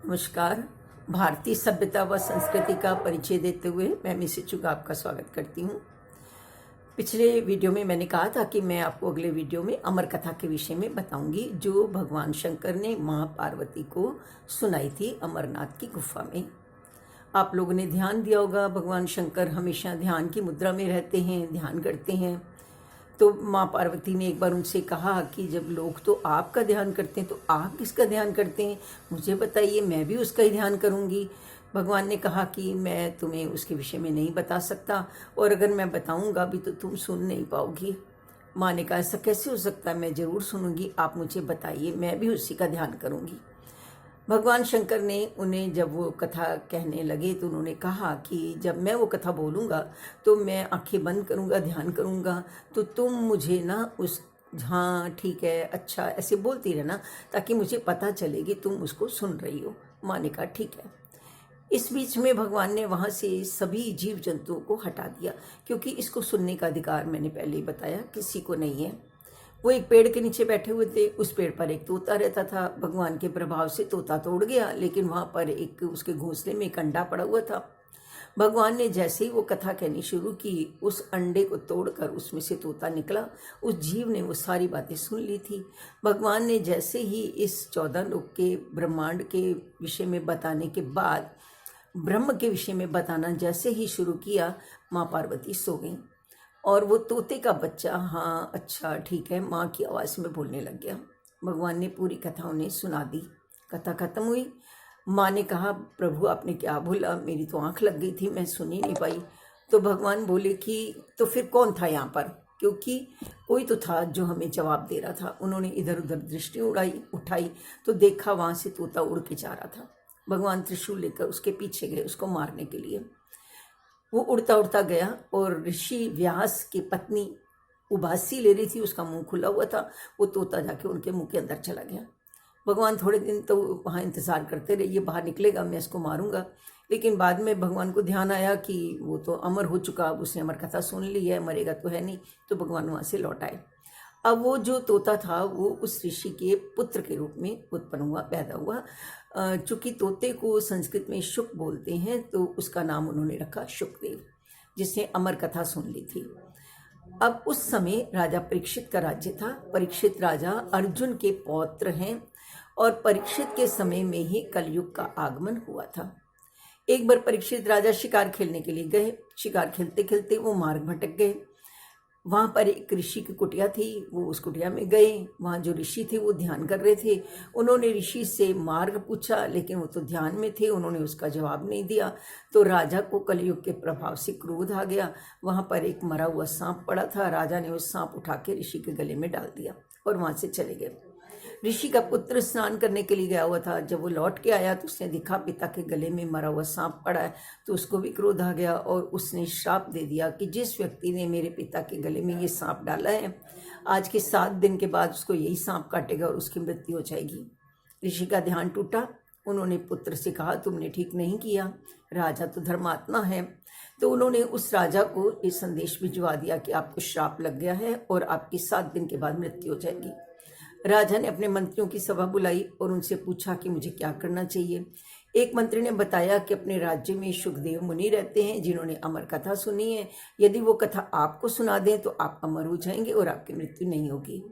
नमस्कार। भारतीय सभ्यता व संस्कृति का परिचय देते हुए मैं मिसेस चुग आपका स्वागत करती हूँ। पिछले वीडियो में मैंने कहा था कि मैं आपको अगले वीडियो में अमर कथा के विषय में बताऊंगी, जो भगवान शंकर ने माँ पार्वती को सुनाई थी अमरनाथ की गुफा में। आप लोगों ने ध्यान दिया होगा, भगवान शंकर हमेशा ध्यान की मुद्रा में रहते हैं, ध्यान करते हैं। तो माँ पार्वती ने एक बार उनसे कहा कि जब लोग तो आपका ध्यान करते हैं तो आप किसका ध्यान करते हैं, मुझे बताइए, मैं भी उसका ही ध्यान करूँगी। भगवान ने कहा कि मैं तुम्हें उसके विषय में नहीं बता सकता, और अगर मैं बताऊँगा भी तो तुम सुन नहीं पाओगी। माँ ने कहा ऐसा कैसे हो सकता है, मैं ज़रूर सुनूंगी, आप मुझे बताइए, मैं भी उसी का ध्यान करूँगी। भगवान शंकर ने उन्हें जब वो कथा कहने लगे तो उन्होंने कहा कि जब मैं वो कथा बोलूँगा तो मैं आंखें बंद करूँगा, ध्यान करूँगा, तो तुम मुझे ना उस हाँ ठीक है, अच्छा, ऐसे बोलती रहना ताकि मुझे पता चले कि तुम उसको सुन रही हो। माँ ने कहा ठीक है। इस बीच में भगवान ने वहाँ से सभी जीव जंतुओं को हटा दिया, क्योंकि इसको सुनने का अधिकार मैंने पहले ही बताया किसी को नहीं है। वो एक पेड़ के नीचे बैठे हुए थे, उस पेड़ पर एक तोता रहता था। भगवान के प्रभाव से तोता तो उड़ गया, लेकिन वहाँ पर एक उसके घोंसले में एक अंडा पड़ा हुआ था। भगवान ने जैसे ही वो कथा कहनी शुरू की, उस अंडे को तोड़कर उसमें से तोता निकला। उस जीव ने वो सारी बातें सुन ली थी। भगवान ने जैसे ही इस 14 लोक के ब्रह्मांड के विषय में बताने के बाद ब्रह्म के विषय में बताना जैसे ही शुरू किया, माँ पार्वती सो गई और वो तोते का बच्चा हाँ अच्छा ठीक है माँ की आवाज़ में बोलने लग गया। भगवान ने पूरी कथा उन्हें सुना दी। कथा खत्म हुई। माँ ने कहा प्रभु आपने क्या बोला, मेरी तो आंख लग गई थी, मैं सुन ही नहीं पाई। तो भगवान बोले कि तो फिर कौन था यहाँ पर, क्योंकि कोई तो था जो हमें जवाब दे रहा था। उन्होंने इधर उधर दृष्टि उठाई तो देखा वहाँ से तोता उड़ के जा रहा था। भगवान त्रिशूल लेकर उसके पीछे गए उसको मारने के लिए। वो उड़ता उड़ता गया और ऋषि व्यास की पत्नी उबासी ले रही थी, उसका मुंह खुला हुआ था। वो तोता जाके उनके मुंह के अंदर चला गया। भगवान थोड़े दिन तो वहाँ इंतज़ार करते रहे, ये बाहर निकलेगा मैं इसको मारूंगा। लेकिन बाद में भगवान को ध्यान आया कि वो तो अमर हो चुका, अब उसने अमर कथा सुन ली है, मरेगा तो है नहीं। तो भगवान वहाँ से लौट आए। अब वो जो तोता था वो उस ऋषि के पुत्र के रूप में उत्पन्न हुआ, पैदा हुआ। चूंकि तोते को संस्कृत में शुक बोलते हैं तो उसका नाम उन्होंने रखा शुकदेव, जिसने अमर कथा सुन ली थी। अब उस समय राजा परीक्षित का राज्य था। परीक्षित राजा अर्जुन के पौत्र हैं और परीक्षित के समय में ही कलयुग का आगमन हुआ था। एक बार परीक्षित राजा शिकार खेलने के लिए गए। शिकार खेलते खेलते वो मार्ग भटक गए। वहाँ पर एक ऋषि की कुटिया थी, वो उस कुटिया में गए। वहाँ जो ऋषि थे वो ध्यान कर रहे थे। उन्होंने ऋषि से मार्ग पूछा, लेकिन वो तो ध्यान में थे, उन्होंने उसका जवाब नहीं दिया। तो राजा को कलयुग के प्रभाव से क्रोध आ गया। वहाँ पर एक मरा हुआ सांप पड़ा था। राजा ने उस सांप उठा के ऋषि के गले में डाल दिया और वहाँ से चले गए। ऋषि का पुत्र स्नान करने के लिए गया हुआ था। जब वो लौट के आया तो उसने देखा पिता के गले में मरा हुआ सांप पड़ा है, तो उसको भी क्रोध आ गया और उसने श्राप दे दिया कि जिस व्यक्ति ने मेरे पिता के गले में ये सांप डाला है, आज के 7 दिन के बाद उसको यही सांप काटेगा और उसकी मृत्यु हो जाएगी। ऋषि का ध्यान टूटा। उन्होंने पुत्र से कहा तुमने ठीक नहीं किया, राजा तो धर्मात्मा है। तो उन्होंने उस राजा को ये संदेश भिजवा दिया कि आपको श्राप लग गया है और आपकी 7 दिन के बाद मृत्यु हो जाएगी। राजा ने अपने मंत्रियों की सभा बुलाई और उनसे पूछा कि मुझे क्या करना चाहिए। एक मंत्री ने बताया कि अपने राज्य में शुकदेव मुनि रहते हैं जिन्होंने अमर कथा सुनी है। यदि वो कथा आपको सुना दें तो आप अमर हो जाएंगे और आपकी मृत्यु नहीं होगी।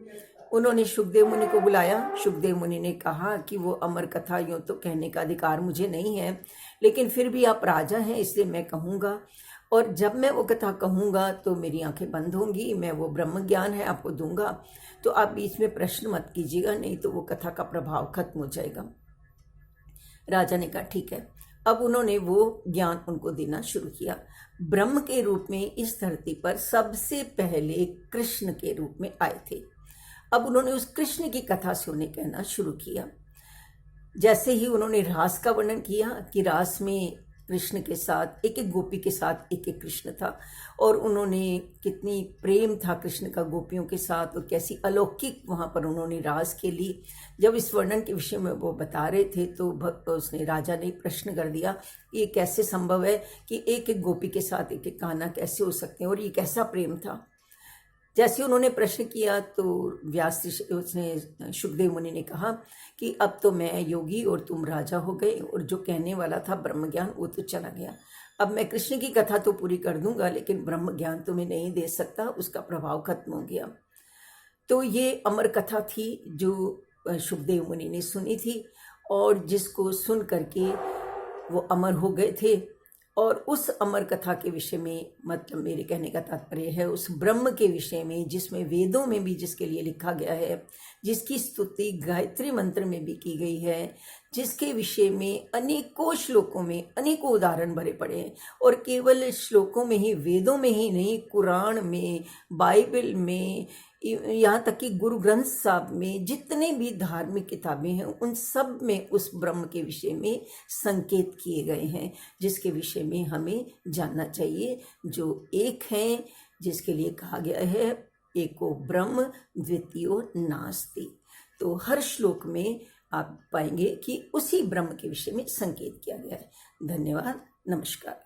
उन्होंने शुकदेव मुनि को बुलाया। शुकदेव मुनि ने कहा कि वो अमर कथा यूँ तो कहने का अधिकार मुझे नहीं है, लेकिन फिर भी आप राजा हैं इसलिए मैं कहूँगा, और जब मैं वो कथा कहूँगा तो मेरी आंखें बंद होंगी, मैं वो ब्रह्म ज्ञान है आपको दूंगा, तो आप बीच में प्रश्न मत कीजिएगा, नहीं तो वो कथा का प्रभाव खत्म हो जाएगा। राजा ने कहा ठीक है। अब उन्होंने वो ज्ञान उनको देना शुरू किया। ब्रह्म के रूप में इस धरती पर सबसे पहले कृष्ण के रूप में आए थे। अब उन्होंने उस कृष्ण की कथा से उन्हें कहना शुरू किया। जैसे ही उन्होंने रास का वर्णन किया कि रास में कृष्ण के साथ एक एक गोपी के साथ एक एक कृष्ण था, और उन्होंने कितनी प्रेम था कृष्ण का गोपियों के साथ और कैसी अलौकिक वहाँ पर उन्होंने रास खेली। जब इस वर्णन के विषय में वो बता रहे थे तो उसने राजा ने प्रश्न कर दिया, ये कैसे संभव है कि एक एक गोपी के साथ एक एक कान्हा कैसे हो सकते हैं, और ये कैसा प्रेम था। जैसे उन्होंने प्रश्न किया तो व्यास उसने सुखदेव मुनि ने कहा कि अब तो मैं योगी और तुम राजा हो गए, और जो कहने वाला था ब्रह्म ज्ञान वो तो चला गया। अब मैं कृष्ण की कथा तो पूरी कर दूंगा, लेकिन ब्रह्म ज्ञान तो मैं नहीं दे सकता, उसका प्रभाव खत्म हो गया। तो ये अमर कथा थी जो सुखदेव मुनि ने सुनी थी, और जिसको सुन करके वो अमर हो गए थे। और उस अमर कथा के विषय में, मतलब मेरे कहने का तात्पर्य है उस ब्रह्म के विषय में, जिसमें वेदों में भी जिसके लिए लिखा गया है, जिसकी स्तुति गायत्री मंत्र में भी की गई है, जिसके विषय में अनेकों श्लोकों में अनेकों उदाहरण भरे पड़े हैं। और केवल श्लोकों में ही, वेदों में ही नहीं, कुरान में, बाइबल में, यहाँ तक कि गुरु ग्रंथ साहब में, जितने भी धार्मिक किताबें हैं उन सब में उस ब्रह्म के विषय में संकेत किए गए हैं, जिसके विषय में हमें जानना चाहिए। जो एक हैं, जिसके लिए कहा गया है एको ब्रह्म द्वितीयो नास्ति। तो हर श्लोक में आप पाएंगे कि उसी ब्रह्म के विषय में संकेत किया गया है। धन्यवाद, नमस्कार।